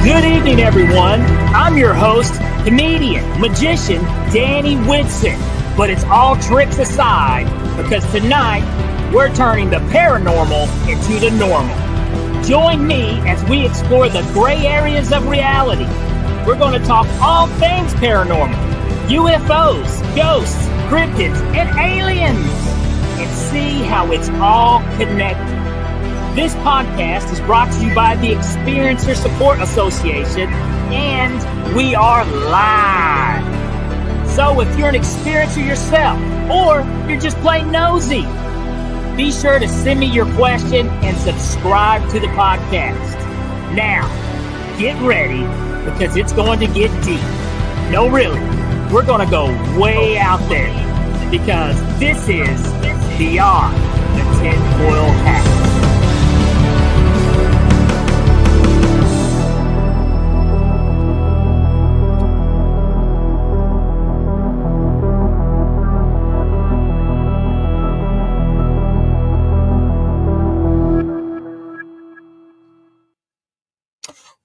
Good evening, everyone. I'm your host, comedian, magician, Danny Whitson. But it's all tricks aside, because tonight we're turning the paranormal into the normal. Join me as we explore the gray areas of reality. We're going to talk all things paranormal, UFOs, ghosts, cryptids, and aliens, and see how it's all connected. This podcast is brought to you by the Experiencer Support Association, and we are live. So if you're an experiencer yourself, or you're just plain nosy, be sure to send me your question and subscribe to the podcast. Now, get ready, because it's going to get deep. No, really, we're going to go way out there, because this is Beyond the Tinfoil Hat.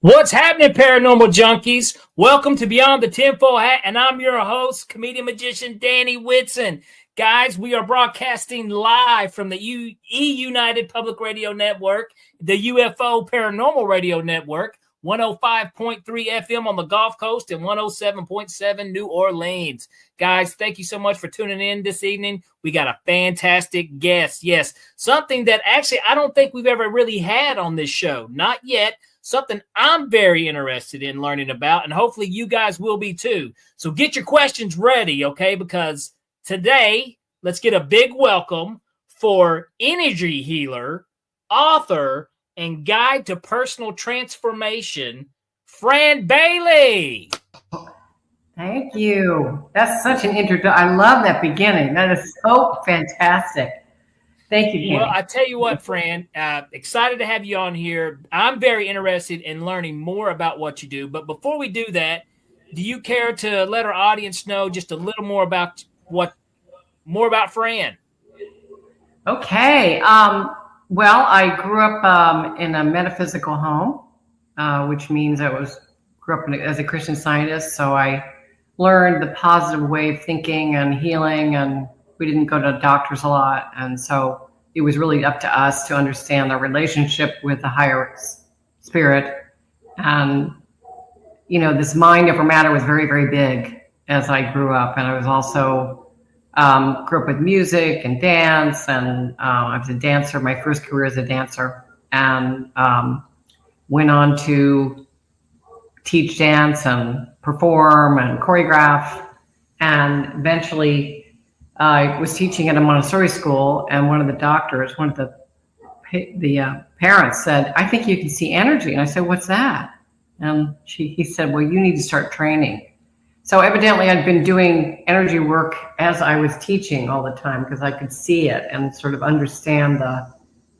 What's happening, paranormal junkies? Welcome to Beyond the Tinfoil Hat, and I'm your host, comedian magician Danny Whitson. Guys, we are broadcasting live from the United Public Radio Network, the UFO Paranormal Radio Network, 105.3 FM on the Gulf Coast and 107.7 New Orleans. Guys, thank you so much for tuning in this evening. We got a fantastic guest. Yes, something that actually I don't think we've ever really had on this show. Not yet. Something I'm very interested in learning about, and hopefully you guys will be too. So get your questions ready, okay? Because today, let's get a big welcome for energy healer, author, and guide to personal transformation, Fran Bailey. Thank you. That's such an introduction. I love that beginning. That is so fantastic. Thank you, Danny. Well, I tell you what, Fran, excited to have you on here. I'm very interested in learning more about what you do. But before we do that, do you care to let our audience know just a little more about Fran? Okay. Well, I grew up in a metaphysical home, which means I grew up as a Christian Scientist. So I learned the positive way of thinking and healing, and we didn't go to doctors a lot. And so it was really up to us to understand our relationship with the higher spirit. And, you know, this mind over matter was very, very big as I grew up. And I was also grew up with music and dance. And I was a dancer, my first career as a dancer, and went on to teach dance and perform and choreograph. And eventually I was teaching at a Montessori school, and one of the parents said, "I think you can see energy." And I said, "What's that?" And he said, "Well, you need to start training." So evidently I'd been doing energy work as I was teaching all the time, because I could see it and sort of understand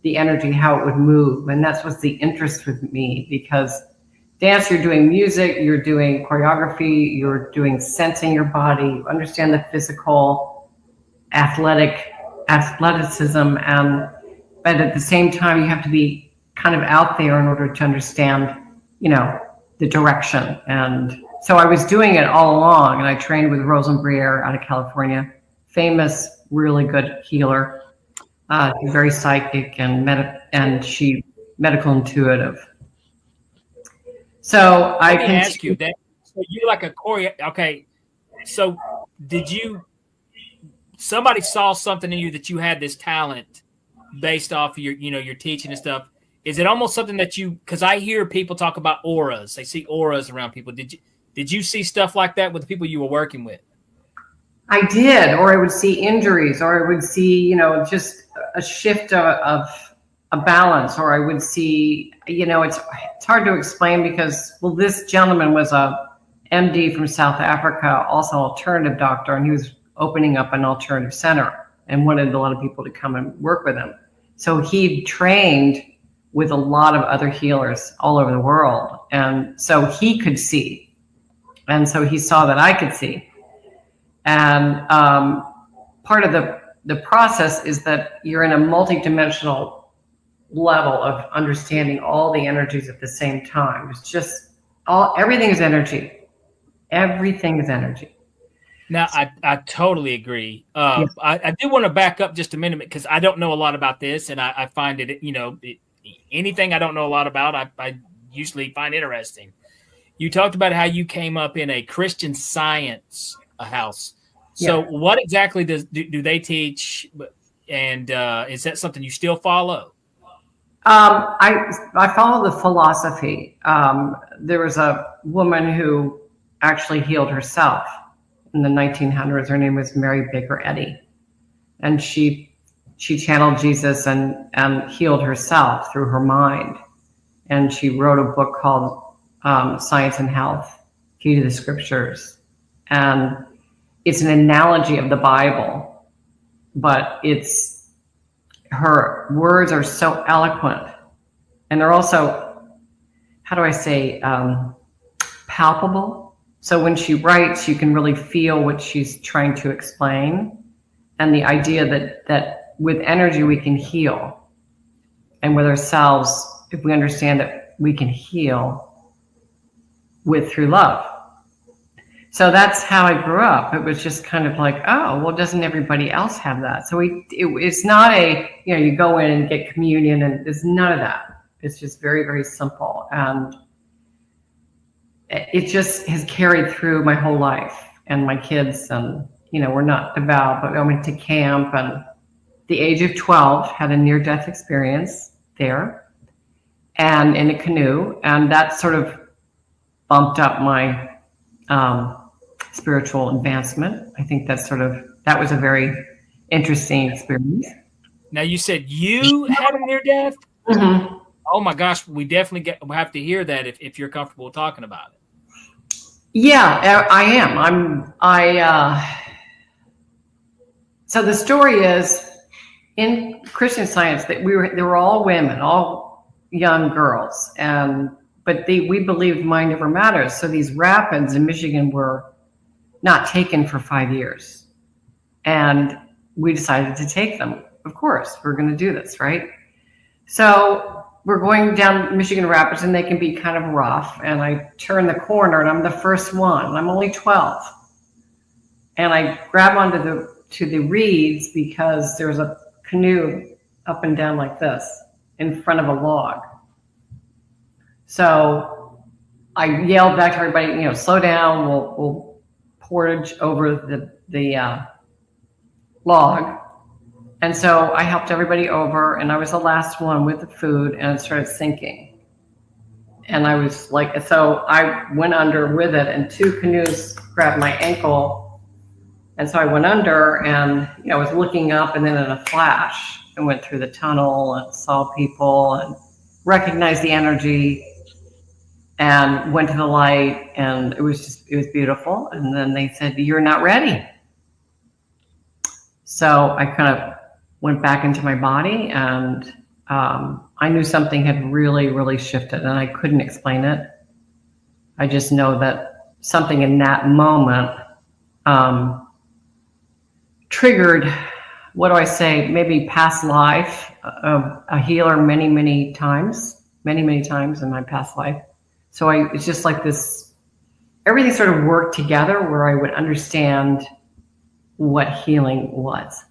the energy, how it would move. And that's what's the interest with me, because dance, you're doing music, you're doing choreography, you're doing sensing your body, you understand the physical athleticism, but at the same time you have to be kind of out there in order to understand, you know, the direction. And so I was doing it all along, and I trained with Rosenbrier out of California, famous, really good healer, very psychic and she medical intuitive. So I can ask you that. So you're like a choreo. Okay, so somebody saw something in you that you had this talent based off of your teaching and stuff. Is it almost something that because I hear people talk about auras. They see auras around people. Did you see stuff like that with the people you were working with? I did, or I would see injuries, or I would see, just a shift of a balance, or I would see, it's hard to explain because, this gentleman was a MD from South Africa, also an alternative doctor, and he was opening up an alternative center and wanted a lot of people to come and work with him. So he trained with a lot of other healers all over the world. And so he could see. And so he saw that I could see. And part of the process is that you're in a multidimensional level of understanding all the energies at the same time. It's just everything is energy. Everything is energy. Now, I totally agree. Yeah. I do want to back up just a minute because I don't know a lot about this, and I find it, anything I don't know a lot about, I usually find interesting. You talked about how you came up in a Christian Science house. So Yeah. what exactly do they teach, and is that something you still follow? I follow the philosophy. There was a woman who actually healed herself in the 1900s. Her name was Mary Baker Eddy, and she channeled Jesus and healed herself through her mind. And she wrote a book called Science and Health: Key to the Scriptures, and it's an analogy of the Bible, but her words are so eloquent, and they're also, how do I say, palpable. So when she writes, you can really feel what she's trying to explain, and the idea that with energy we can heal, and with ourselves, if we understand that we can heal through love. So that's how I grew up. It was just kind of like, oh, well, doesn't everybody else have that? So it's not you go in and get communion, and there's none of that. It's just very, very simple. And it just has carried through my whole life, and my kids, and, we're not devout, but I went to camp, and the age of 12 had a near-death experience there, and in a canoe, and that sort of bumped up my spiritual advancement. I think that was a very interesting experience. Now, you said you had a near death? Mm-hmm. Oh my gosh, we definitely have to hear that if you're comfortable talking about it. Yeah, I am. So the story is, in Christian Science, that they were all women, all young girls, but we believed mind never matters. So these rapids in Michigan were not taken for 5 years, and we decided to take them. Of course, we're going to do this, right? So we're going down Michigan Rapids, and they can be kind of rough. And I turn the corner, and I'm the first one. I'm only 12, and I grab onto the reeds because there's a canoe up and down like this in front of a log. So I yelled back to everybody, slow down. We'll portage over the log. And so I helped everybody over, and I was the last one with the food, and it started sinking. And I was like, so I went under with it, and 2 canoes grabbed my ankle. And so I went under, and I was looking up, and then in a flash, I went through the tunnel and saw people and recognized the energy and went to the light, and it was beautiful. And then they said, "You're not ready." So I kind of went back into my body, and I knew something had really, really shifted, and I couldn't explain it. I just know that something in that moment triggered, what do I say, maybe past life of a healer many, many times in my past life. So it's just like this, everything sort of worked together where I would understand what healing was.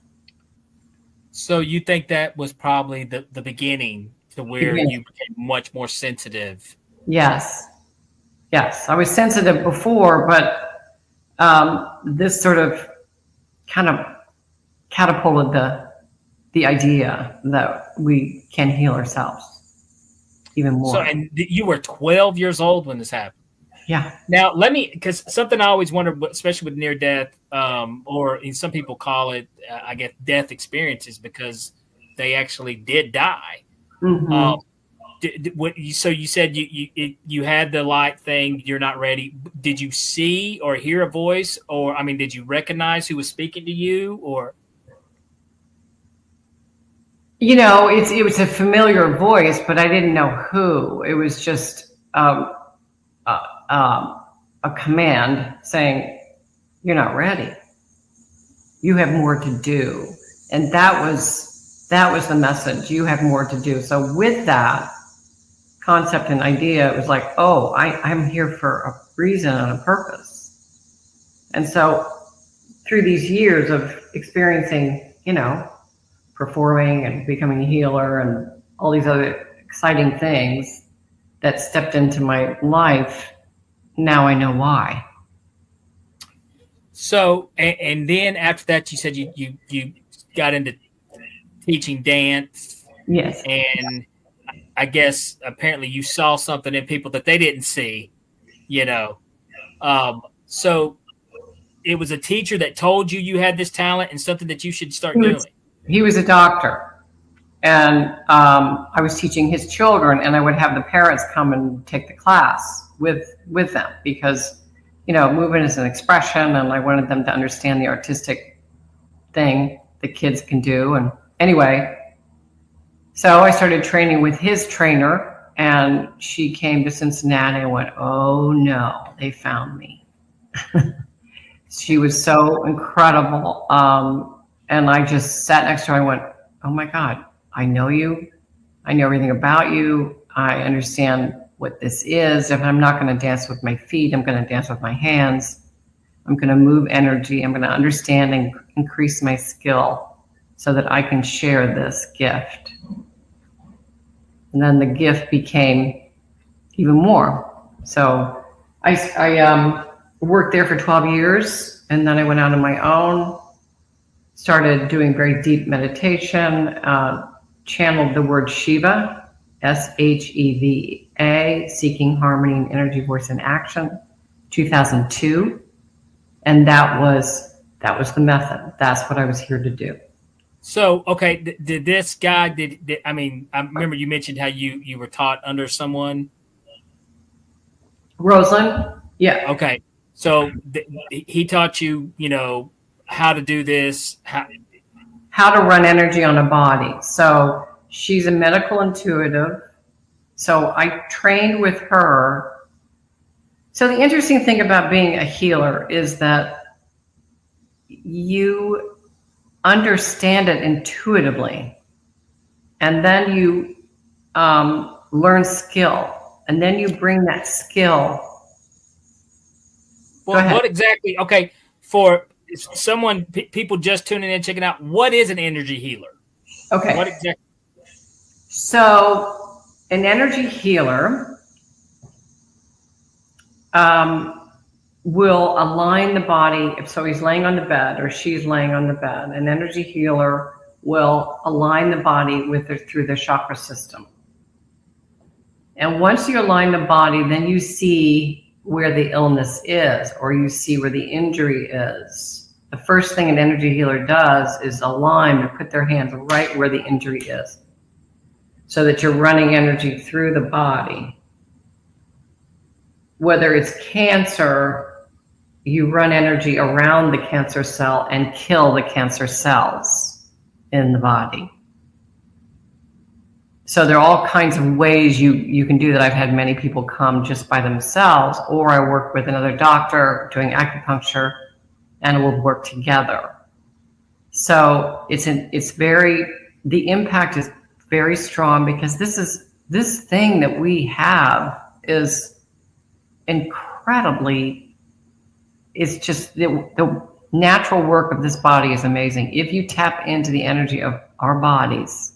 So you think that was probably the beginning to where you became much more sensitive? Yes. I was sensitive before, but this sort of kind of catapulted the idea that we can heal ourselves even more. So, and you were 12 years old when this happened. Yeah. Now, because something I always wonder, especially with near death, or some people call it, I guess, death experiences, because they actually did die. Mm-hmm. So you said you had the light thing. You're not ready. Did you see or hear a voice, or did you recognize who was speaking to you, or? It was a familiar voice, but I didn't know who. It was just a command saying, "You're not ready. You have more to do." And that was the message. You have more to do. So with that concept and idea, it was like, oh, I'm here for a reason and a purpose. And so through these years of experiencing, performing and becoming a healer and all these other exciting things that stepped into my life, now I know why. So, and then after that, you said you got into teaching dance. Yes. And I guess apparently you saw something in people that they didn't see, So it was a teacher that told you had this talent and something that you should start doing. He was a doctor, and I was teaching his children, and I would have the parents come and take the class with them because, movement is an expression, and I wanted them to understand the artistic thing that kids can do. And anyway, so I started training with his trainer, and she came to Cincinnati and went, oh no, they found me. She was so incredible. And I just sat next to her and went, oh my God, I know you. I know everything about you. I understand what this is. If I'm not going to dance with my feet, I'm going to dance with my hands. I'm going to move energy. I'm going to understand and increase my skill so that I can share this gift. And then the gift became even more. So I worked there for 12 years, and then I went out on my own, started doing very deep meditation, channeled the word SHEVA, SHEVA, Seeking Harmony and Energy, Voice, and Action, 2002. And that was the method. That's what I was here to do. So, okay, did this guy, I remember you mentioned how you were taught under someone. Rosalind? Yeah. Okay. So he taught you, how to do this. How to run energy on a body. So she's a medical intuitive. So I trained with her. So the interesting thing about being a healer is that you understand it intuitively, and then you learn skill, and then you bring that skill. Well, what exactly? Okay, for someone, people just tuning in, checking out, what is an energy healer? Okay. What exactly? So an energy healer will align the body. So he's laying on the bed or she's laying on the bed. An energy healer will align the body through the chakra system. And once you align the body, then you see where the illness is, or you see where the injury is. The first thing an energy healer does is align and put their hands right where the injury is, so that you're running energy through the body. Whether it's cancer, you run energy around the cancer cell and kill the cancer cells in the body. So there are all kinds of ways you can do that. I've had many people come just by themselves, or I work with another doctor doing acupuncture, and we'll work together. So the impact is very strong, because this thing that we have is incredibly, it's just the natural work of this body is amazing. If you tap into the energy of our bodies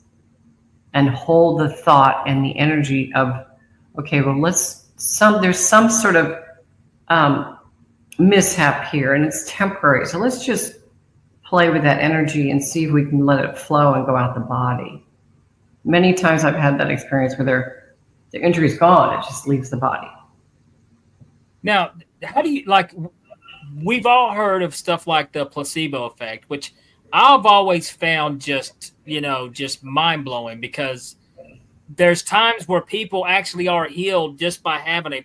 and hold the thought and the energy of, okay, well, there's some sort of mishap here and it's temporary. So let's just play with that energy and see if we can let it flow and go out the body. Many times I've had that experience where the injury's gone, it just leaves the body. Now, how do you, we've all heard of stuff like the placebo effect, which I've always found just mind-blowing, because there's times where people actually are healed just by having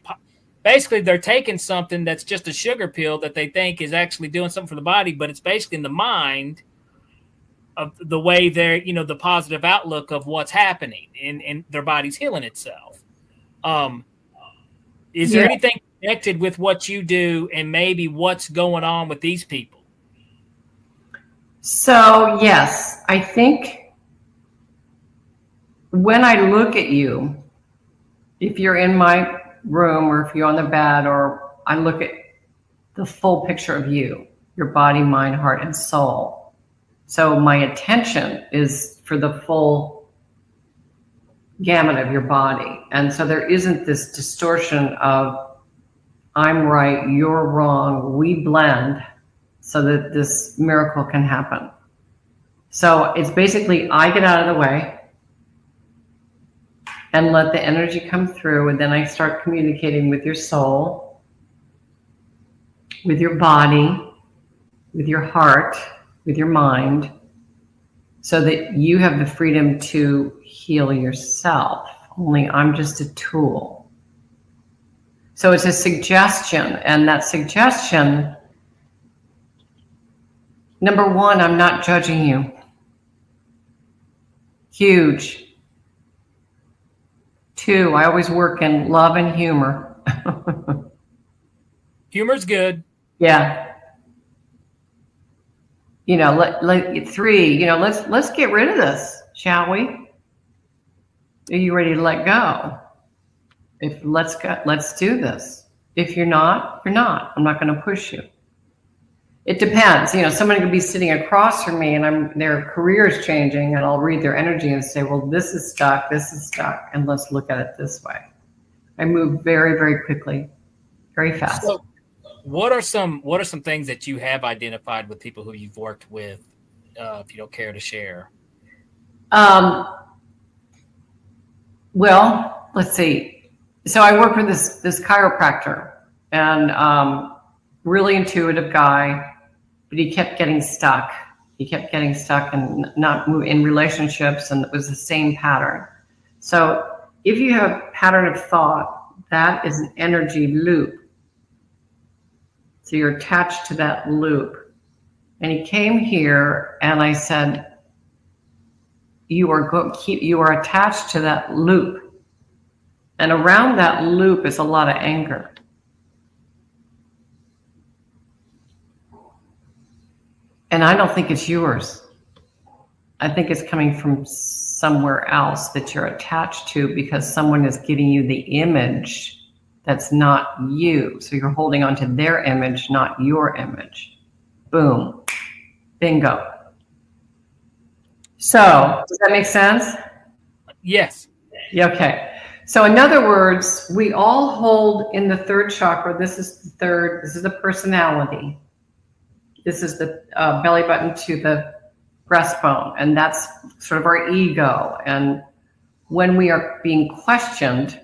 basically they're taking something that's just a sugar pill that they think is actually doing something for the body, but it's basically in the mind of the way they're, the positive outlook of what's happening and their body's healing itself. Is there anything connected with what you do and maybe what's going on with these people? So, yes, I think when I look at you, if you're in my room or if you're on the bed, or I look at the full picture of you, your body, mind, heart, and soul. So my attention is for the full gamut of your body. And so there isn't this distortion of I'm right, you're wrong, we blend so that this miracle can happen. So it's basically I get out of the way and let the energy come through, and then I start communicating with your soul, with your body, with your heart, with your mind, so that you have the freedom to heal yourself. Only I'm just a tool. So it's a suggestion, and that suggestion, number one, I'm not judging you. Huge. 2, I always work in love and humor. Humor's good. Yeah. 3, let's get rid of this, shall we? Are you ready to let go? Let's do this. If you're not, you're not. I'm not going to push you. It depends. Somebody could be sitting across from me and their career is changing, and I'll read their energy and say, well, this is stuck, and let's look at it this way. I move very, very quickly, very fast. So what are some things that you have identified with people who you've worked with, if you don't care to share? Well, let's see. So I work with this chiropractor, and really intuitive guy, but he kept getting stuck. He kept getting stuck and not move in relationships, and it was the same pattern. So if you have a pattern of thought, that is an energy loop. So you're attached to that loop. And he came here, and I said, you are attached to that loop. And around that loop is a lot of anger. And I don't think it's yours. I think it's coming from somewhere else that you're attached to, because someone is giving you the image that's not you. So you're holding on to their image, not your image. Boom. Bingo. So does that make sense? Yes. Okay. So in other words, we all hold in the third chakra. This is the third. This is the personality. This is the belly button to the breastbone, and that's sort of our ego. And when we are being questioned,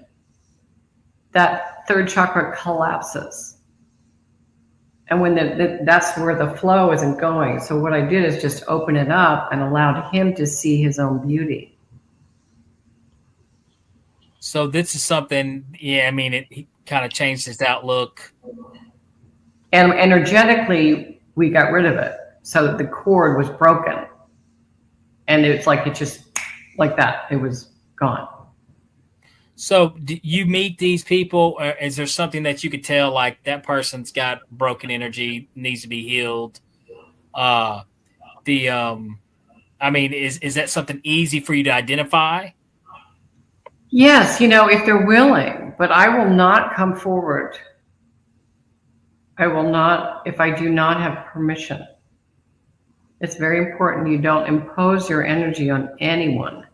that third chakra collapses. And when that's where the flow isn't going. So what I did is just open it up and allowed him to see his own beauty. So this is something, it kind of changed his outlook. And energetically, we got rid of it. So the cord was broken. And it's like, it just, like that, it was gone. So do you meet these people, or is there something that you could tell, like that person's got broken energy, needs to be healed? Is that something easy for you to identify? Yes, if they're willing, but I will not come forward. I will not, if I do not have permission. It's very important you don't impose your energy on anyone.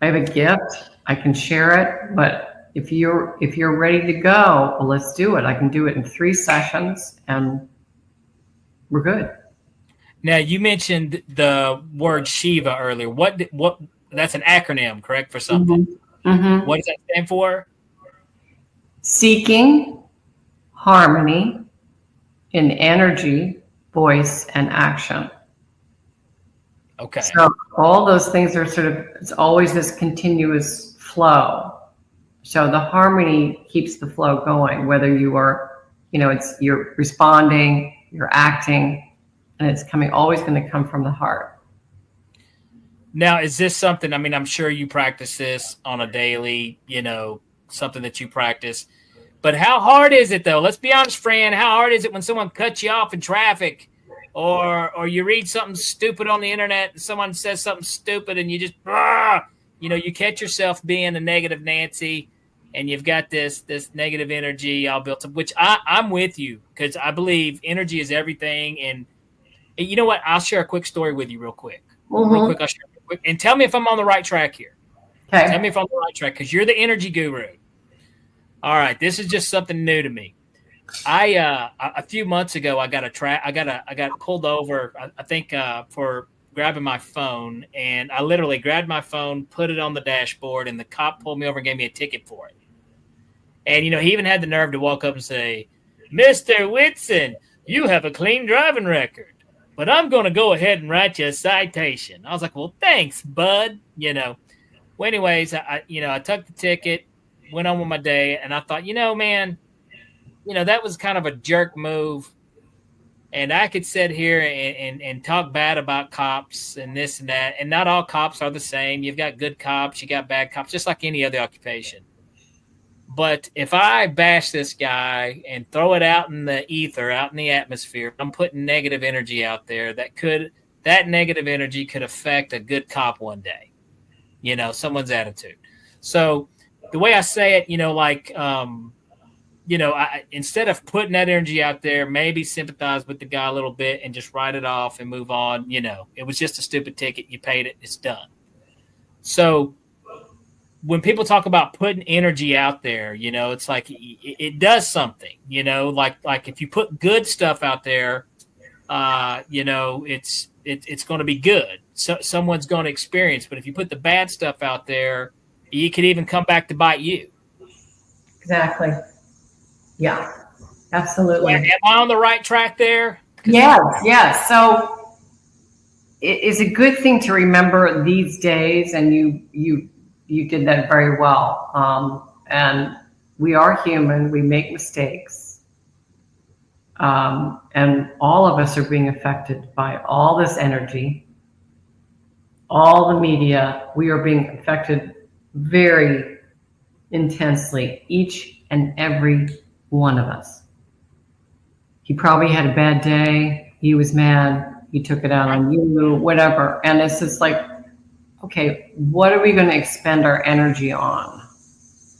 I have a gift, I can share it, but if you're ready to go, well, let's do it. I can do it in 3 sessions and we're good. Now, you mentioned the word SHEVA earlier. What that's an acronym, correct, for something? Mm-hmm. What does that stand for? Seeking harmony in energy, voice, and action. Okay. So all those things are it's always this continuous flow. So the harmony keeps the flow going, whether you are, you're responding, you're acting, and it's always going to come from the heart. Now, is this something, I'm sure you practice this on a daily, something that you practice, but how hard is it though? Let's be honest, Fran, how hard is it when someone cuts you off in traffic, or you read something stupid on the internet and someone says something stupid and you just, you catch yourself being a negative Nancy, and you've got this negative energy all built up, which I'm with you, because I believe energy is everything. And you know what? I'll share a quick story with you real quick. Real quick, I'll share it quick. And tell me if I'm on the right track here. Okay. Tell me if I'm on the right track, because you're the energy guru. All right. This is just something new to me. A few months ago, I got pulled over, I think, for grabbing my phone, and I literally grabbed my phone, put it on the dashboard, and the cop pulled me over and gave me a ticket for it. And, he even had the nerve to walk up and say, "Mr. Whitson, you have a clean driving record, but I'm going to go ahead and write you a citation." I was like, "Well, thanks, bud." Well, anyways, I took the ticket, went on with my day, and I thought, man, that was kind of a jerk move. And I could sit here and talk bad about cops and this and that. And not all cops are the same. You've got good cops, you got bad cops, just like any other occupation. But if I bash this guy and throw it out in the ether, out in the atmosphere, I'm putting negative energy out there that negative energy could affect a good cop one day, someone's attitude. So the way I say it, instead of putting that energy out there, maybe sympathize with the guy a little bit and just write it off and move on. It was just a stupid ticket. You paid it. It's done. So when people talk about putting energy out there, it's like it does something, like if you put good stuff out there, it's going to be good. So someone's going to experience. But if you put the bad stuff out there, it could even come back to bite you. Exactly. Yeah, absolutely. Am I on the right track there? Yes. So it's a good thing to remember these days, and you did that very well. And we are human. We make mistakes. And all of us are being affected by all this energy, all the media. We are being affected very intensely, each and every one of us. He probably had a bad day. He was mad. He took it out on you, whatever. And it's just like, okay, what are we going to expend our energy on?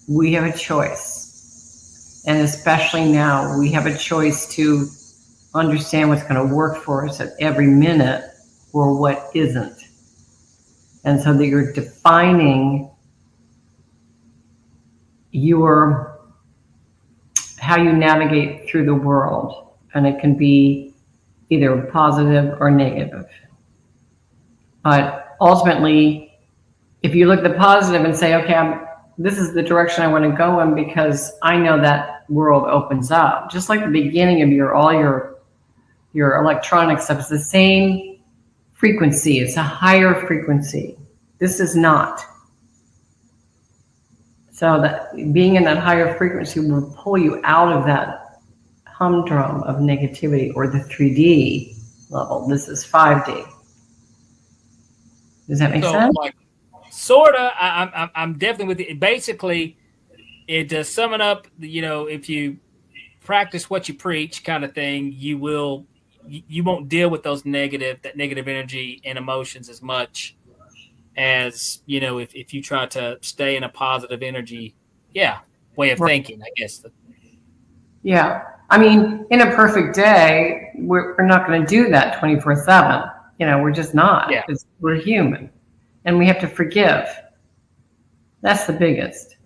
We have a choice. And especially now, we have a choice to understand what's going to work for us at every minute or what isn't. And so that you're defining how you navigate through the world, and it can be either positive or negative. But ultimately, if you look at the positive and say, okay, this is the direction I want to go in because I know that world opens up, just like the beginning of all your electronic stuff is the same frequency. It's a higher frequency. This is not. So that being in that higher frequency will pull you out of that humdrum of negativity, or the 3D level. This is 5D. Does that make sense? Sort of. I'm definitely with you. Basically, it does sum it up. If you practice what you preach, kind of thing, you won't deal with that negative energy and emotions as much as if you try to stay in a positive energy way of thinking, I guess. Yeah, I mean, in a perfect day, we're not going to do that 24/7. We're just not. Yeah. We're human, and we have to forgive. That's the biggest.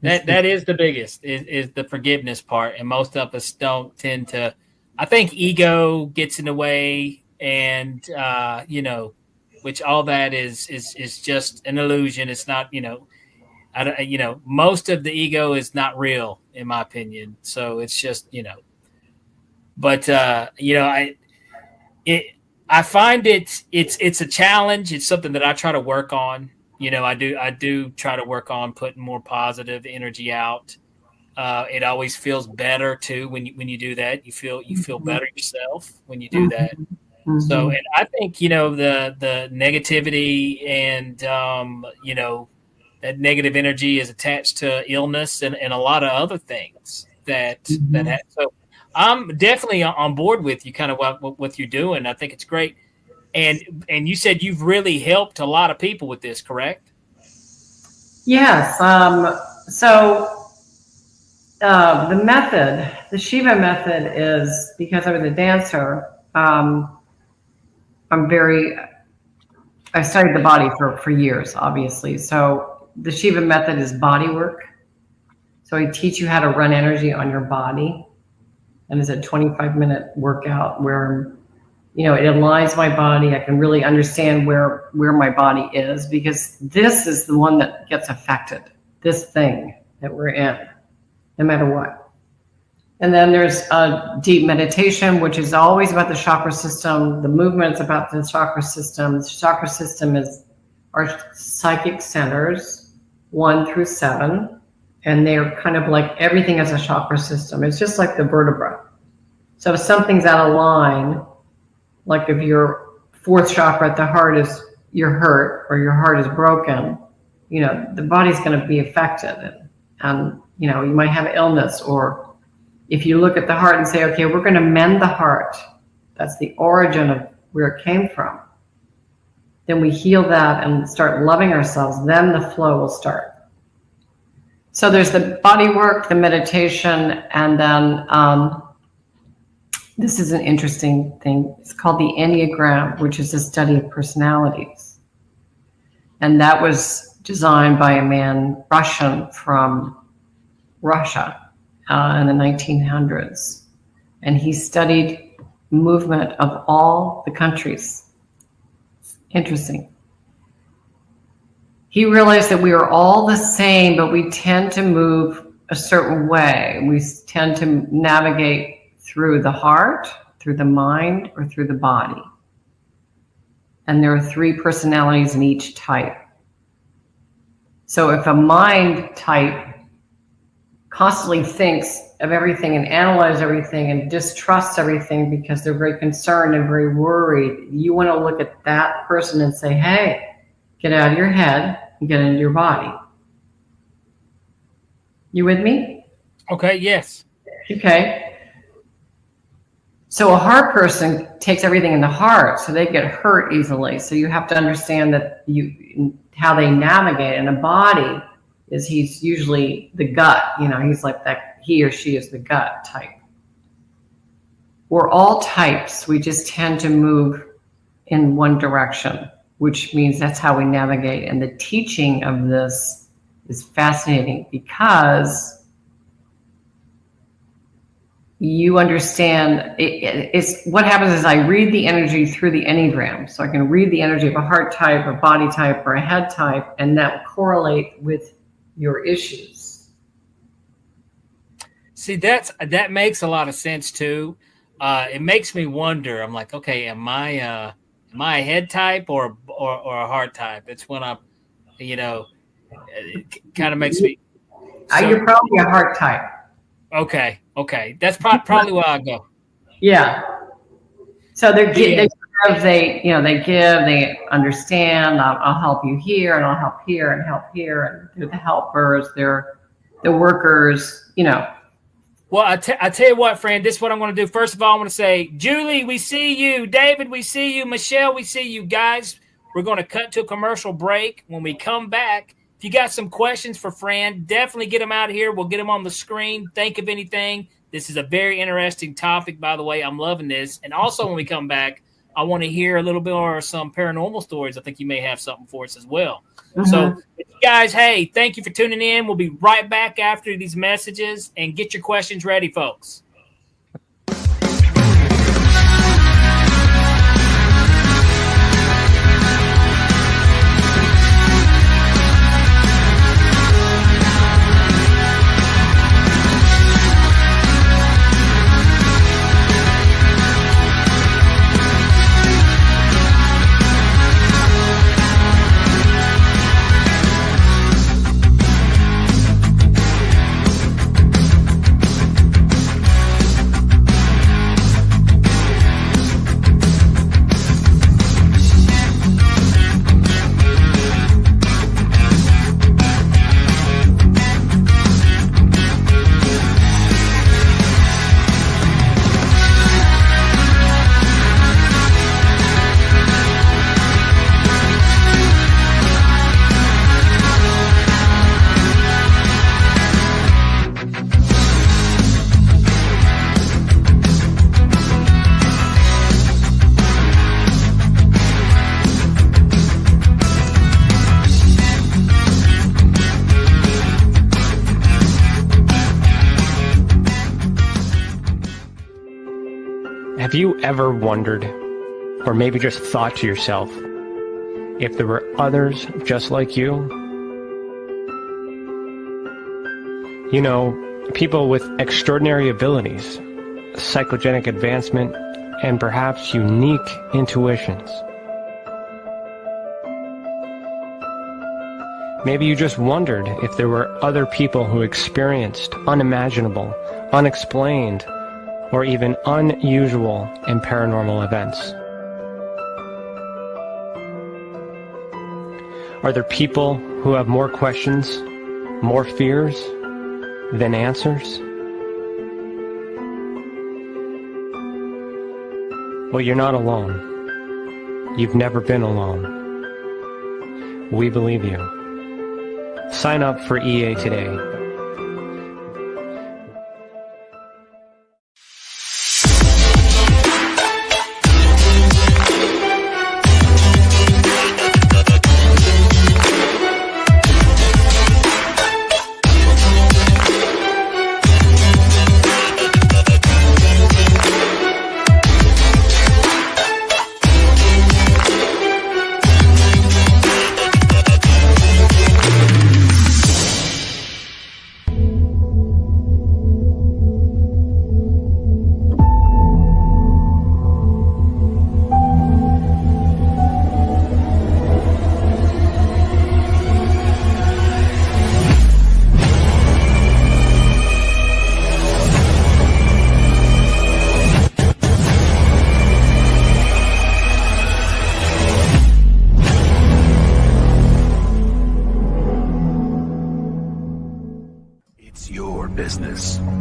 That is the biggest is the forgiveness part, and most of us don't tend to. I think ego gets in the way, and which all that is just an illusion. It's not, most of the ego is not real, in my opinion. So it's just, but I find it's a challenge. It's something that I try to work on. I do try to work on putting more positive energy out. It always feels better too when you do that. You feel better yourself when you do that. Mm-hmm. So, and I think, the negativity and, that negative energy is attached to illness and a lot of other things so I'm definitely on board with you, kind of what you're doing. I think it's great. And you said you've really helped a lot of people with this, correct? Yes. The method, the SHEVA method, is because I was a dancer. I studied the body for years, obviously. So the SHEVA method is body work. So I teach you how to run energy on your body. And it's a 25-minute workout where, it aligns my body. I can really understand where my body is, because this is the one that gets affected, this thing that we're in, no matter what. And then there's a deep meditation, which is always about the chakra system. The movement is about the chakra system. The chakra system is our psychic centers, 1 through 7. And they're kind of like everything as a chakra system. It's just like the vertebra. So if something's out of line, like if your 4th chakra at the heart is you're hurt or your heart is broken, the body's going to be affected. And you might have illness. Or if you look at the heart and say, okay, we're going to mend the heart. That's the origin of where it came from. Then we heal that and start loving ourselves. Then the flow will start. So there's the body work, the meditation, and then this is an interesting thing. It's called the Enneagram, which is the study of personalities. And that was designed by a man, Russian, from Russia in the 1900s. And he studied movement of all the countries. Interesting. He realized that we are all the same, but we tend to move a certain way. We tend to navigate through the heart, through the mind, or through the body. And there are 3 personalities in each type. So if a mind type constantly thinks of everything and analyzes everything and distrusts everything because they're very concerned and very worried, you want to look at that person and say, hey, get out of your head and get into your body. You with me? Okay, yes. Okay. So a heart person takes everything in the heart, so they get hurt easily. So you have to understand that how they navigate. And a body he's usually the gut. He's like that. He or she is the gut type. We're all types. We just tend to move in one direction, which means that's how we navigate. And the teaching of this is fascinating because you understand it's what happens is I read the energy through the Enneagram. So I can read the energy of a heart type, a body type, or a head type, and that will correlate with your issues. See, that makes a lot of sense too. It makes me wonder. I'm like, okay, am I a head type or a heart type? It's when it kind of makes me. So, you're probably a heart type. Okay. That's probably where I go. Yeah. So they understand. I'll help you here, and I'll help here, and help here, and they're the helpers. They're the workers. Well, I tell you what, Fran, this is what I'm going to do. First of all, I want to say, Julie, we see you. David, we see you. Michelle, we see you. Guys, we're going to cut to a commercial break. When we come back, if you got some questions for Fran, definitely get them out of here. We'll get them on the screen. Think of anything. This is a very interesting topic, by the way. I'm loving this. And also, when we come back, I want to hear a little bit more some paranormal stories. I think you may have something for us as well. Mm-hmm. So, guys, hey, thank you for tuning in. We'll be right back after these messages, and get your questions ready, folks. Have you ever wondered, or maybe just thought to yourself, if there were others just like you? You know, people with extraordinary abilities, psychogenic advancement, and perhaps unique intuitions. Maybe you just wondered if there were other people who experienced unimaginable, unexplained, or even unusual and paranormal events. Are there people who have more questions, more fears than answers? Well, you're not alone. You've never been alone. We believe you. Sign up for EA today.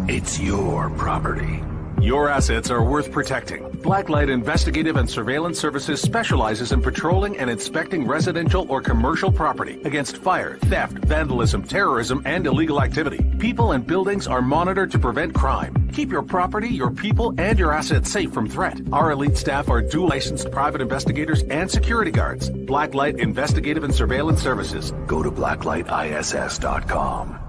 It's your property. Your assets are worth protecting. Blacklight Investigative and Surveillance Services specializes in patrolling and inspecting residential or commercial property against fire, theft, vandalism, terrorism, and illegal activity. People and buildings are monitored to prevent crime. Keep your property, your people, and your assets safe from threat. Our elite staff are dual licensed private investigators and security guards. Blacklight Investigative and Surveillance Services. Go to blacklightiss.com.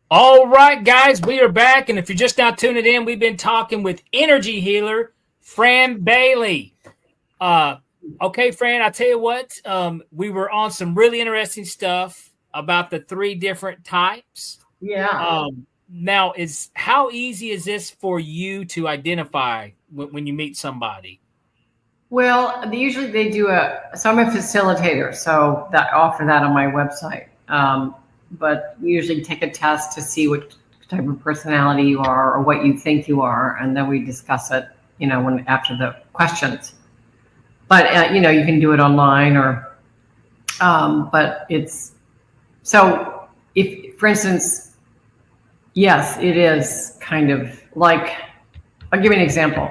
All right, guys, we are back. And if you're just now tuning in, we've been talking with energy healer Fran Bailey. Okay, Fran, I tell you what, we were on some really interesting stuff about the 3 different types. Yeah. Now, how easy is this for you to identify when you meet somebody? Well, usually they do so I'm a facilitator, so I offer that on my website. But you usually take a test to see what type of personality you are or what you think you are, and then we discuss it, after the questions. But you can do it online or, but it's so if, for instance, yes, it is kind of like, I'll give you an example.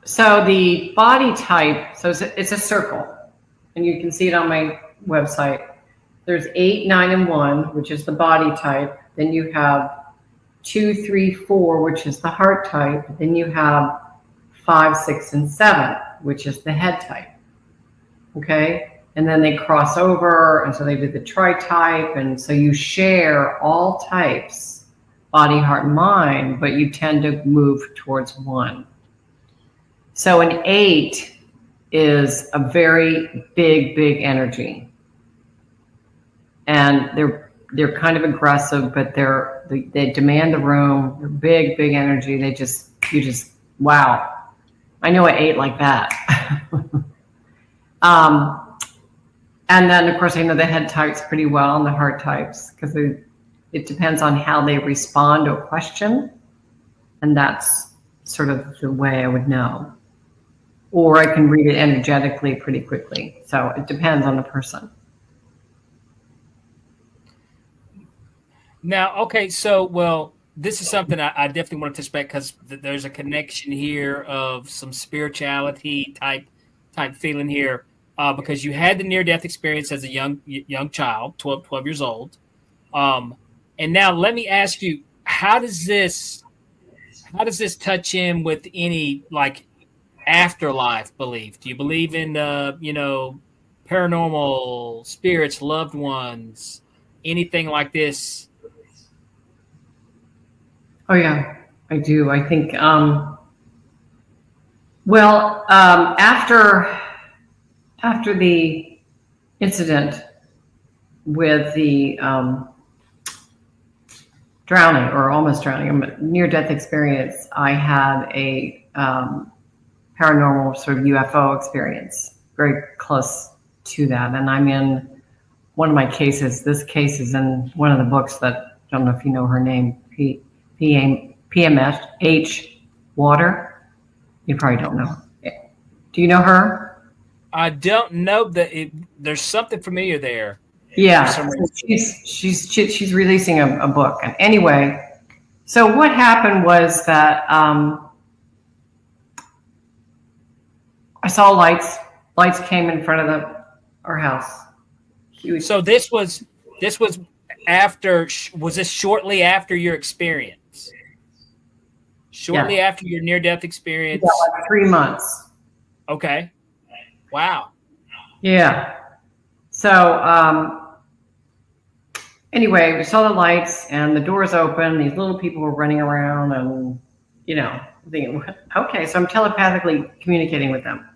So the body type, so it's a circle. And you can see it on my website. There's 8, 9, and 1, which is the body type. Then you have 2, 3, 4, which is the heart type. Then you have 5, 6, and 7, which is the head type. Okay? And then they cross over, and so they do the tri-type. And so you share all types, body, heart, and mind, but you tend to move towards 1. So an 8 is a very big energy, and they're kind of aggressive, but they demand the room. They're big energy. You just wow. I know an 8 like that. And then, of course, I know the head types pretty well and the heart types, because it depends on how they respond to a question. And that's sort of the way I would know. Or I can read it energetically pretty quickly. So it depends on the person. Now, okay, so, well, this is something I definitely want to touch back, because there's a connection here of some spirituality type feeling here, because you had the near-death experience as a young child, 12 years old. And now let me ask you, how does this touch in with any, like, afterlife belief? Do you believe in, paranormal spirits, loved ones, anything like this? Oh yeah, I do. I think, after the incident with the drowning, or almost drowning, near-death experience, I had a paranormal sort of UFO experience, very close to that. And I'm in one of my cases. This case is in one of the books that, I don't know if you know her name, PMH Water. You probably don't know. Do you know her? I don't know that there's something familiar there. Yeah, she's releasing a book. And anyway, so what happened was that I saw lights. Lights came in front of our house. Huge. So this was after. Was this shortly after your experience? Shortly after your near-death experience? Yeah, like 3 months. Okay. Wow. Yeah. So anyway, we saw the lights and the doors open. These little people were running around, and thinking, okay, so I'm telepathically communicating with them.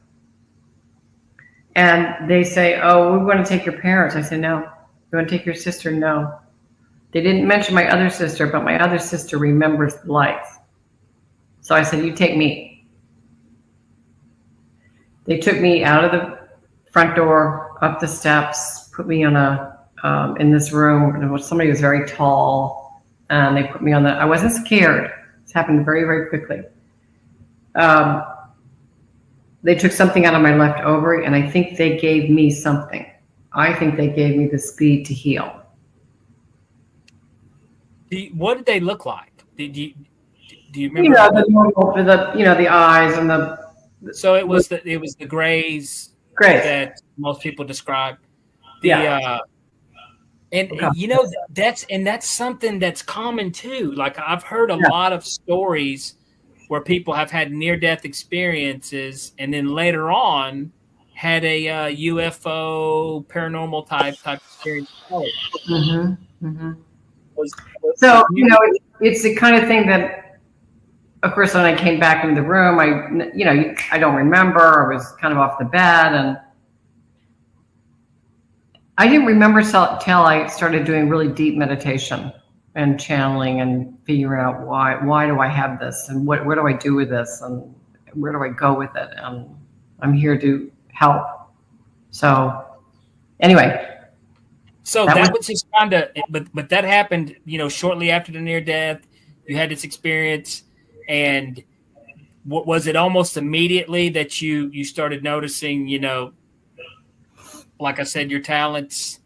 And they say, "Oh, we want to take your parents." I said, "No." "You want to take your sister?" "No." They didn't mention my other sister, but my other sister remembers the lights. So I said, "You take me." They took me out of the front door, up the steps, put me on in this room. And somebody was very tall, and they put me on I wasn't scared. This happened very, very quickly. They took something out of my left ovary, and I think they gave me something. I think they gave me the speed to heal. What did they look like? Do you remember? The eyes and the. So it was the grays that most people describe. That's something that's common too. Like, I've heard a lot of stories where people have had near-death experiences, and then later on had a UFO paranormal type experience. Mm-hmm. Mm-hmm. So it's the kind of thing that, of course, when I came back into the room, I don't remember. I was kind of off the bed, and I didn't remember till I started doing really deep meditation and channeling and figuring out why do I have this, and what do I do with this, and where do I go with it, and I'm here to help. So anyway. So that was just kind of, but that happened, shortly after the near death. You had this experience, and what was it? Almost immediately that you started noticing, like I said, your talents.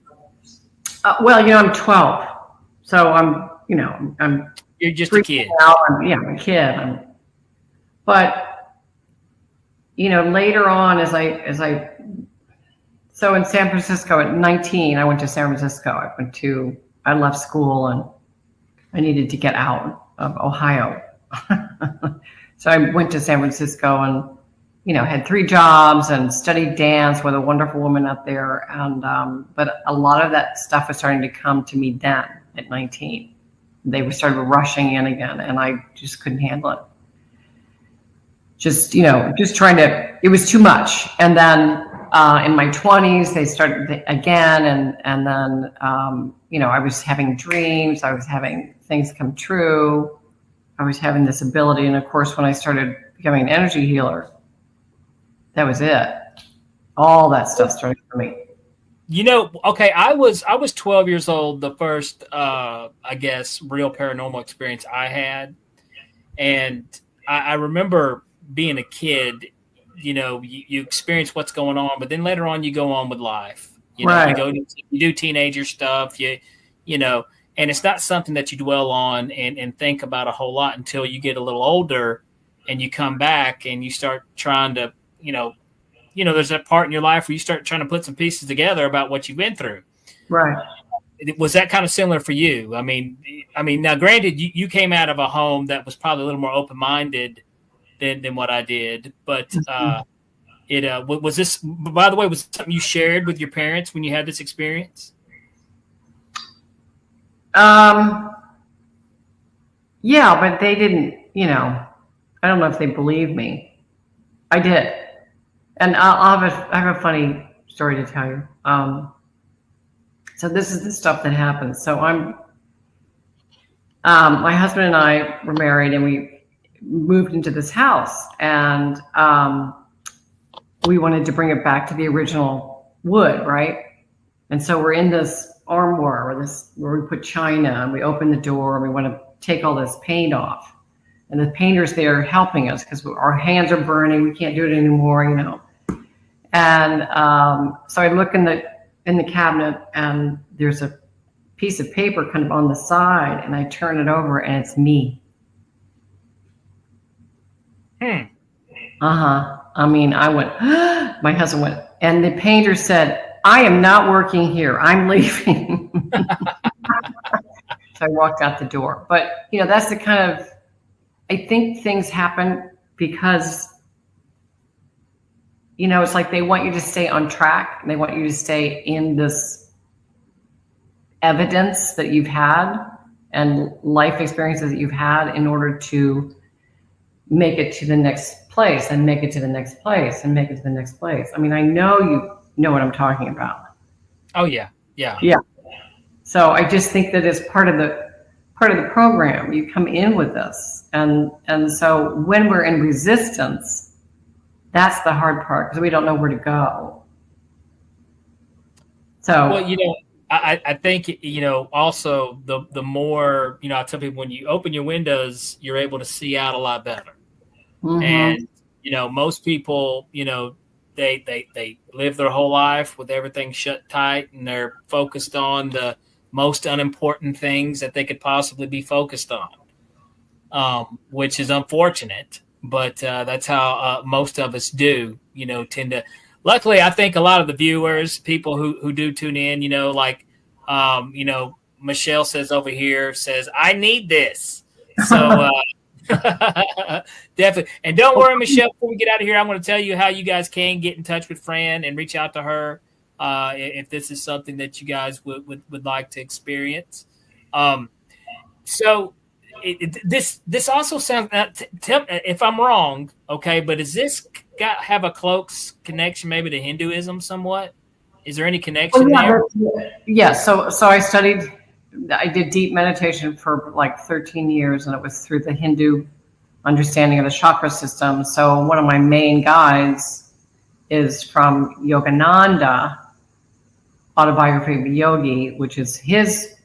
I'm 12, so I'm You're just a kid. I'm a kid. But later on, so in San Francisco at 19, I went to San Francisco. I left school, and I needed to get out of Ohio. So I went to San Francisco and, had 3 jobs and studied dance with a wonderful woman up there. And, but a lot of that stuff was starting to come to me then at 19. They started rushing in again, and I just couldn't handle it. It was too much. And then, in my 20s, they started again, and then I was having dreams. I was having things come true. I was having this ability, and of course, when I started becoming an energy healer, that was it. All that stuff started for me. Okay, I was 12 years old, the first, I guess, real paranormal experience I had. And I remember being a kid, you experience what's going on, but then later on you go on with life. Right. You do teenager stuff, and it's not something that you dwell on and think about a whole lot until you get a little older and you come back and you start trying to, there's that part in your life where you start trying to put some pieces together about what you've been through. Right. Was that kind of similar for you? I mean, now granted, you came out of a home that was probably a little more open-minded than what I did, but was this, by the way, was something you shared with your parents when you had this experience? Yeah, but they didn't, I don't know if they believed me. I did. And I have a funny story to tell you. So this is the stuff that happens. So my husband and I were married, and we moved into this house, and we wanted to bring it back to the original wood, right? And so we're in this armoire where we put china, and we open the door, and we want to take all this paint off. And the painter's there helping us because our hands are burning. We can't do it anymore, And so I look in the cabinet, and there's a piece of paper kind of on the side, and I turn it over, and it's me. I mean, I went, my husband went, and the painter said, "I am not working here. I'm leaving." So I walked out the door. But, that's the kind of, I think things happen because, it's like they want you to stay on track. And they want you to stay in this evidence that you've had and life experiences that you've had in order to make it to the next place and make it to the next place and make it to the next place. I mean, I know you know what I'm talking about. Oh, yeah. Yeah. Yeah. So I just think that it's part of the program. You come in with this. And so when we're in resistance, that's the hard part because we don't know where to go. So, well, I think, also the more, I tell people when you open your windows, you're able to see out a lot better. Mm-hmm. And, most people, they live their whole life with everything shut tight, and they're focused on the most unimportant things that they could possibly be focused on, which is unfortunate. But that's how most of us do, tend to. Luckily, I think a lot of the viewers, people who do tune in, Michelle says over here, says, "I need this." So definitely. And don't worry, Michelle, before we get out of here, I'm going to tell you how you guys can get in touch with Fran and reach out to her if this is something that you guys would like to experience. So this also sounds, tell if I'm wrong, okay, but is this have a close connection maybe to Hinduism somewhat? Is there any connection there? Yeah, so I did deep meditation for like 13 years, and it was through the Hindu understanding of the chakra system. So one of my main guides is from Yogananda, Autobiography of a Yogi, which is his,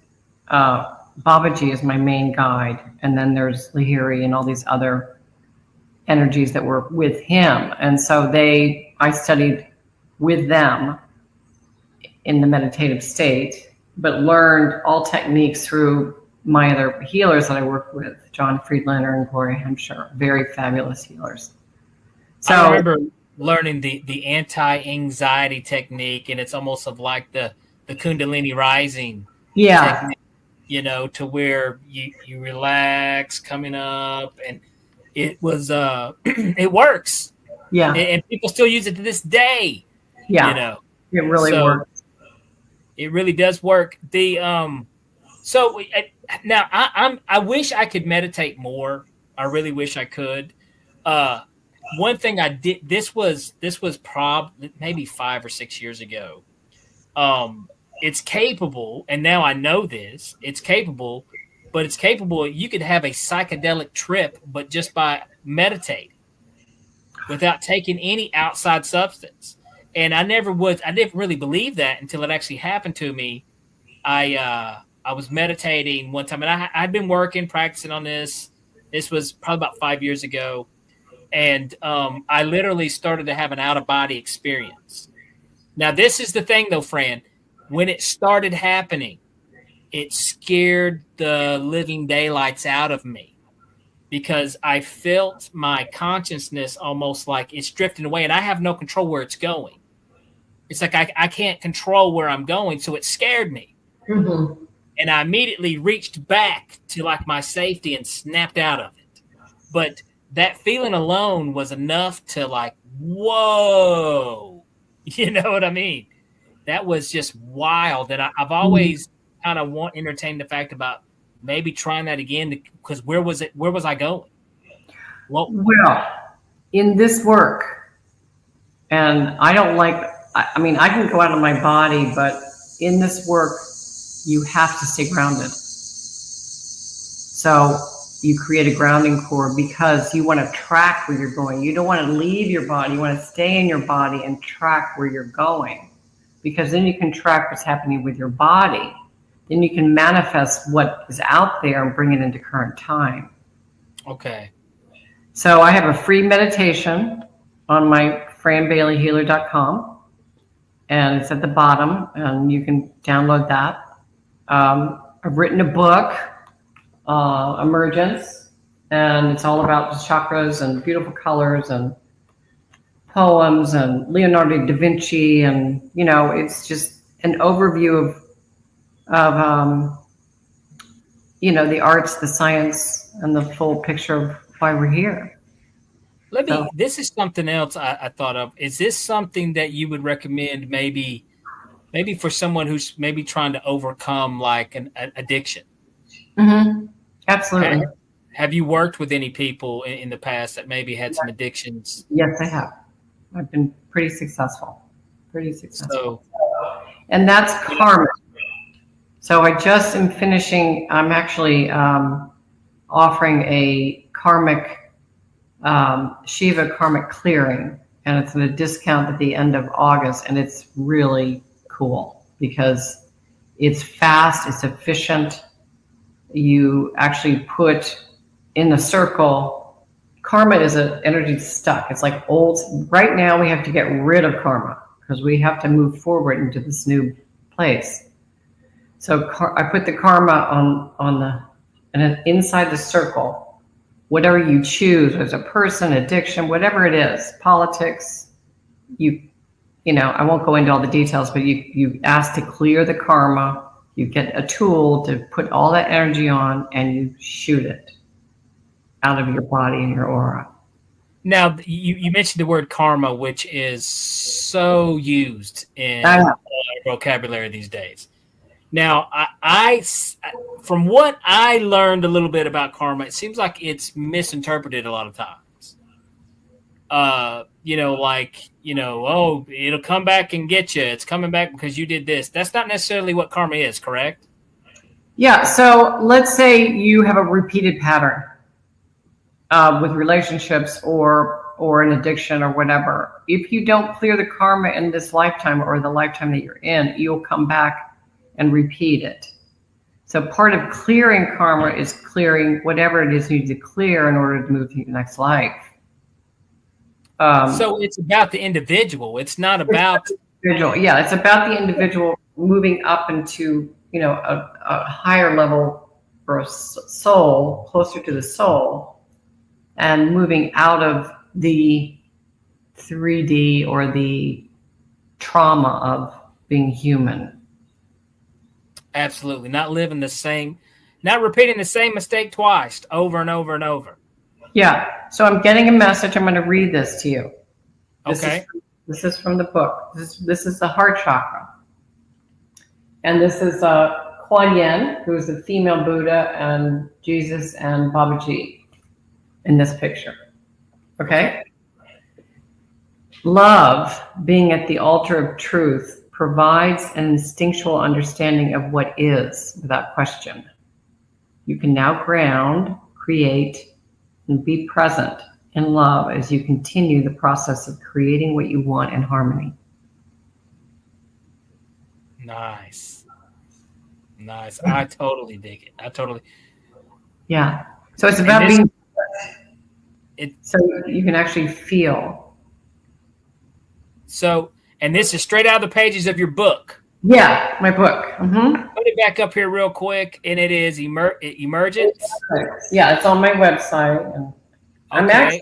Babaji is my main guide. And then there's Lahiri and all these other energies that were with him. And so I studied with them in the meditative state, but learned all techniques through my other healers that I worked with, John Friedlander and Gloria Hampshire, very fabulous healers. So I remember learning the anti-anxiety technique, and it's almost of like the Kundalini rising technique, to where you relax coming up, and it was it works. Yeah. And people still use it to this day. Yeah. It really works. It really does work. So now I wish I could meditate more. I really wish I could. One thing I did, this was probably maybe 5 or 6 years ago. It's capable, and now I know this, it's capable, but it's capable. You could have a psychedelic trip, but just by meditating without taking any outside substance. And I didn't really believe that until it actually happened to me. I was meditating one time, and I'd been practicing on this. This was probably about 5 years ago. And I literally started to have an out-of-body experience. Now, this is the thing, though, Fran. When it started happening, it scared the living daylights out of me because I felt my consciousness almost like it's drifting away, and I have no control where it's going. It's like I can't control where I'm going, so it scared me. Mm-hmm. And I immediately reached back to like my safety and snapped out of it. But that feeling alone was enough to like, whoa, you know what I mean? That was just wild. And I've always kind of entertained the fact about maybe trying that again because where was I going? Well, in this work, and I don't like, I mean, I can go out of my body, but in this work, you have to stay grounded. So you create a grounding core because you want to track where you're going. You don't want to leave your body. You want to stay in your body and track where you're going, because then you can track what's happening with your body. Then you can manifest what is out there and bring it into current time. Okay. So I have a free meditation on my FranBaileyHealer.com, and it's at the bottom, and you can download that. I've written a book, Emergence, and it's all about the chakras and beautiful colors and poems and Leonardo da Vinci, and it's just an overview of the arts, the science, and the full picture of why we're here. This is something else I thought of. Is this something that you would recommend maybe for someone who's maybe trying to overcome like an addiction? Mm-hmm. Absolutely. Have you worked with any people in the past that maybe had some addictions? Yes, I have. I've been pretty successful. And that's karma. So I just am finishing, I'm actually offering a karmic, SHEVA karmic clearing, and it's at a discount at the end of August, and it's really cool because it's fast, it's efficient. You actually put in the circle, karma is an energy stuck. It's like right now we have to get rid of karma because we have to move forward into this new place. So I put the karma and inside the circle, whatever you choose, as a person, addiction, whatever it is, politics, I won't go into all the details, but you ask to clear the karma, you get a tool to put all that energy on, and you shoot it out of your body and your aura. Now, you mentioned the word karma, which is so used in vocabulary these days. Now, I from what I learned a little bit about karma, it seems like it's misinterpreted a lot of times. It'll come back and get you. It's coming back because you did this. That's not necessarily what karma is, correct? Yeah. So let's say you have a repeated pattern with relationships or an addiction or whatever. If you don't clear the karma in this lifetime or the lifetime that you're in, you'll come back and repeat it. So part of clearing karma is clearing whatever it is you need to clear in order to move to the next life. So it's about the individual. It's not about individual. Yeah, it's about the individual moving up into a higher level for a soul, closer to the soul, and moving out of the 3D or the trauma of being human. Absolutely. Not repeating the same mistake twice, over and over and over. Yeah. So I'm getting a message. I'm going to read this to you. This is from the book. This is the heart chakra. And this is Kuan Yin, who is the female Buddha, and Jesus and Babaji in this picture. Okay? Love, being at the altar of truth, provides an instinctual understanding of what is without question. You can now ground, create, and be present in love as you continue the process of creating what you want in harmony. Nice. I totally dig it. Yeah. So it's about being, so you can actually feel. So, and this is straight out of the pages of your book. Yeah, my book. Mm-hmm. Put it back up here real quick, and it is Emergence. Yeah, it's on my website, and Okay.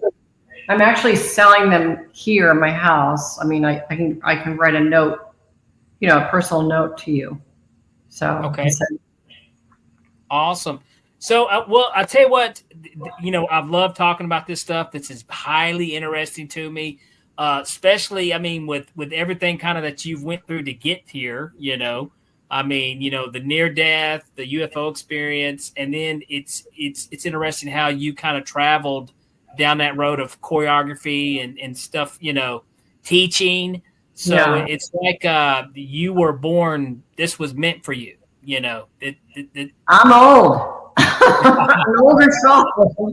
I'm actually selling them here in my house. I mean, I can write a note, a personal note to you. So okay, awesome. So, well, I tell you what, I've loved talking about this stuff. This is highly interesting to me, especially, I mean, with everything kind of that you've went through to get here. I mean, the near death, the UFO experience, and then it's interesting how you kind of traveled down that road of choreography and stuff, teaching. So it's like you were born. This was meant for you. I'm old. I'm older soul,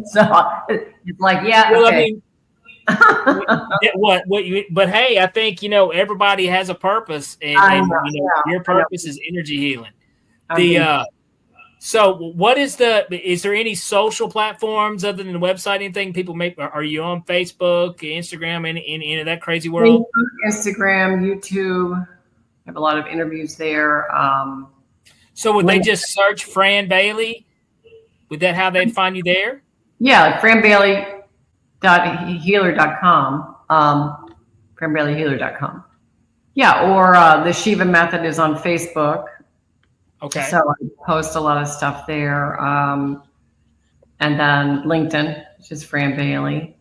so it's like, yeah. Well, okay. I mean, but hey, I think everybody has a purpose, and your purpose is energy healing. So what is there any social platforms other than the website? Anything people make? Are you on Facebook, Instagram, any of that crazy world? Instagram, YouTube. I have a lot of interviews there. So would they just search Fran Bailey? Would that how they'd find you there? Yeah, franbailey.healer.com. Franbaileyhealer.com. Yeah, or the SHEVA Method is on Facebook. Okay. So I post a lot of stuff there. And then LinkedIn, which is Fran Bailey.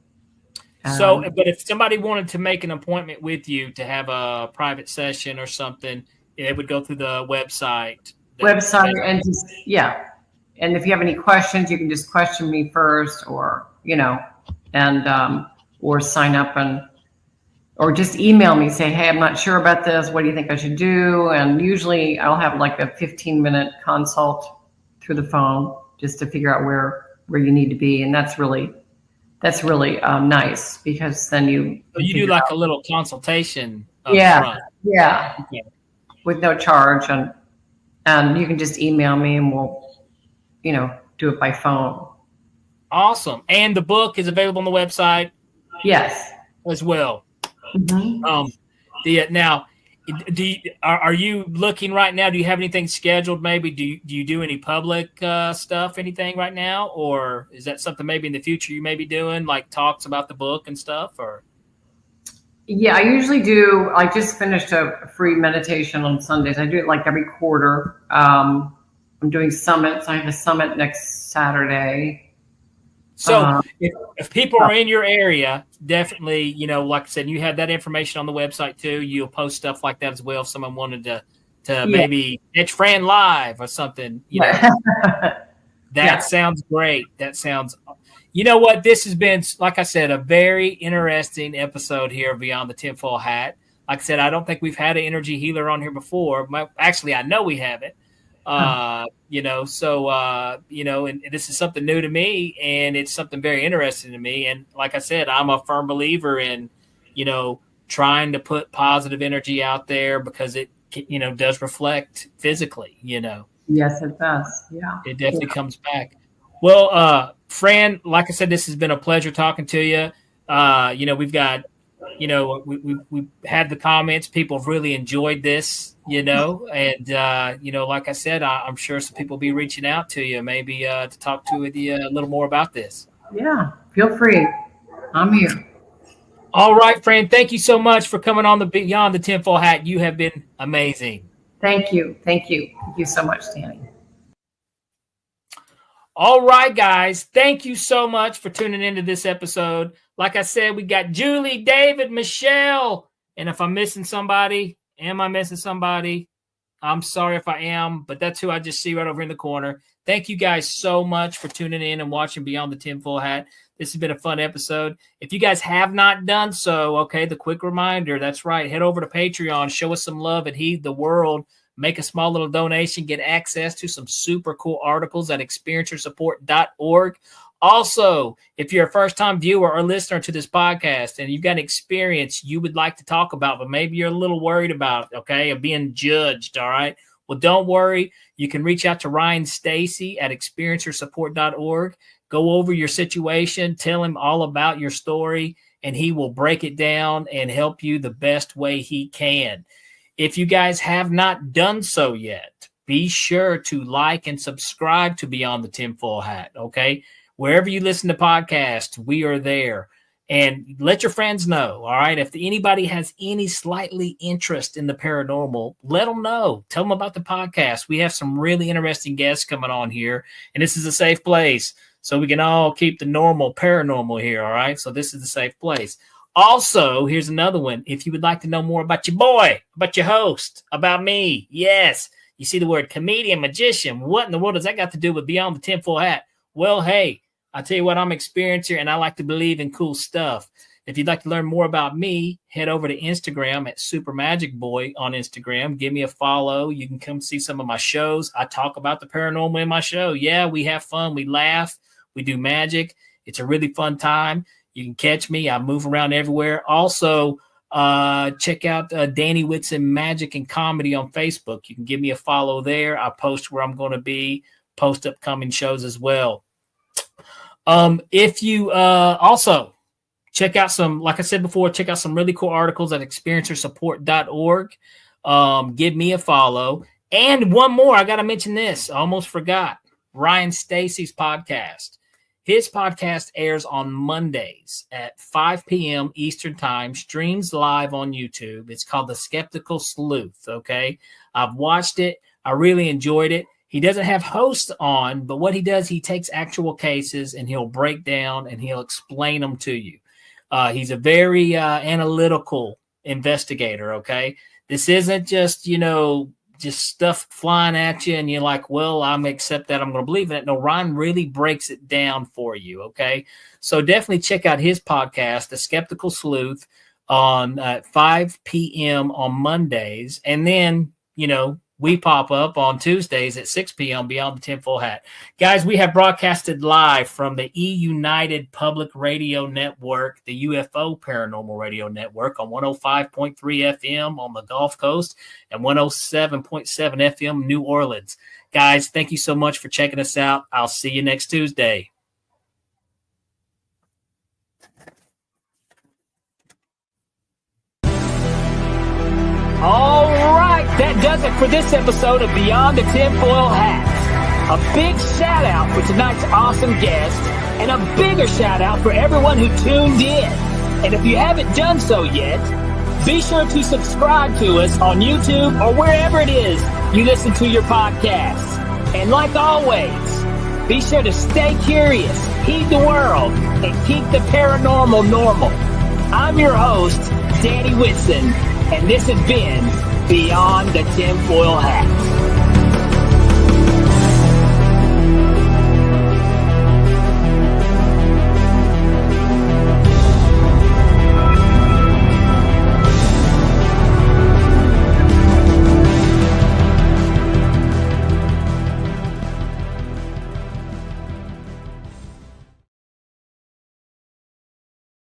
So, but if somebody wanted to make an appointment with you to have a private session or something, they would go through the website. And just, and if you have any questions, you can just question me first, or or sign up or just email me, say, hey, I'm not sure about this, what do you think I should do? And usually I'll have like a 15-minute consult through the phone just to figure out where you need to be. And that's really nice, because then you do like a little consultation front. Okay. With no charge, and you can just email me and we'll do it by phone. Awesome. And the book is available on the website. Yes, as well. Mm-hmm. Now, are you looking right now? Do you have anything scheduled? Maybe do you do any public stuff? Anything right now, or is that something maybe in the future you may be doing, like talks about the book and stuff? Or yeah, I usually do. I just finished a free meditation on Sundays. I do it like every quarter. I'm doing summits. I have a summit next Saturday. So if people are in your area, definitely, like I said, you have that information on the website too. You'll post stuff like that as well. If someone wanted to maybe catch Fran live or something, that sounds great. That sounds, what? This has been, like I said, a very interesting episode here of Beyond the Tinfoil Hat. Like I said, I don't think we've had an energy healer on here before. Actually, I know we haven't. And this is something new to me, and it's something very interesting to me. And like I said, I'm a firm believer in, trying to put positive energy out there, because it, does reflect physically, Yes, it does. Yeah. It definitely comes back. Well, Fran, like I said, this has been a pleasure talking to you. We've got, we had the comments. People have really enjoyed this, and, like I said, I'm sure some people will be reaching out to you, maybe to talk with you a little more about this. Yeah, feel free. I'm here. All right, Fran, thank you so much for coming on the Beyond the Tinfoil Hat. You have been amazing. Thank you. Thank you so much, Danny. All right, guys. Thank you so much for tuning into this episode. Like I said, we got Julie, David, Michelle. And if I'm missing somebody, am I missing somebody? I'm sorry if I am, but that's who I just see right over in the corner. Thank you guys so much for tuning in and watching Beyond the Tinfoil Hat. This has been a fun episode. If you guys have not done so, okay, the quick reminder, that's right. Head over to Patreon, show us some love and heed the world. Make a small little donation, get access to some super cool articles at experiencersupport.org. Also, if you're a first-time viewer or listener to this podcast and you've got experience you would like to talk about, but maybe you're a little worried about, okay, of being judged, all right? Well, don't worry. You can reach out to Ryan Stacy at experiencersupport.org. Go over your situation, tell him all about your story, and he will break it down and help you the best way he can. If you guys have not done so yet, be sure to like and subscribe to Beyond the Tinfoil Hat, okay? Wherever you listen to podcasts, we are there. And let your friends know, all right? If anybody has any slightly interest in the paranormal, let them know. Tell them about the podcast. We have some really interesting guests coming on here, and this is a safe place. So we can all keep the normal paranormal here, all right? So this is a safe place. Also, here's another one. If you would like to know more about your boy, about your host, about me, yes, you see the word comedian, magician. What in the world does that got to do with Beyond the Tinfoil Hat? Well, hey, I tell you what, I'm an experiencer, and I like to believe in cool stuff. If you'd like to learn more about me, head over to Instagram at Super Magic Boy on Instagram. Give me a follow. You can come see some of my shows. I talk about the paranormal in my show. Yeah, we have fun. We laugh. We do magic. It's a really fun time. You can catch me. I move around everywhere. Also, check out Danny Whitson Magic and Comedy on Facebook. You can give me a follow there. I post where I'm going to be, post upcoming shows as well. If you also check out some, like I said before, check out some really cool articles at experiencersupport.org. Give me a follow. And one more, I got to mention this. I almost forgot. Ryan Stacy's podcast. His podcast airs on Mondays at 5 p.m. Eastern Time, streams live on YouTube. It's called The Skeptical Sleuth, okay? I've watched it. I really enjoyed it. He doesn't have hosts on, but what he does, he takes actual cases and he'll break down and he'll explain them to you. He's a very analytical investigator, okay? This isn't just, just stuff flying at you and you're like, well, I'm accept that. I'm going to believe in it. No, Ryan really breaks it down for you, okay? So definitely check out his podcast, The Skeptical Sleuth, on 5 p.m. on Mondays. And then, we pop up on Tuesdays at 6 p.m. Beyond the Tinfoil Hat. Guys, we have broadcasted live from the United Public Radio Network, the UFO Paranormal Radio Network on 105.3 FM on the Gulf Coast and 107.7 FM New Orleans. Guys, thank you so much for checking us out. I'll see you next Tuesday. All right, that does it for this episode of Beyond the Tinfoil Hat. A big shout out for tonight's awesome guest, and a bigger shout out for everyone who tuned in. And if you haven't done so yet, be sure to subscribe to us on YouTube or wherever it is you listen to your podcasts. And like always, be sure to stay curious, heed the world, and keep the paranormal normal. I'm your host, Danny Whitson, and this has been Beyond the Tinfoil Hat.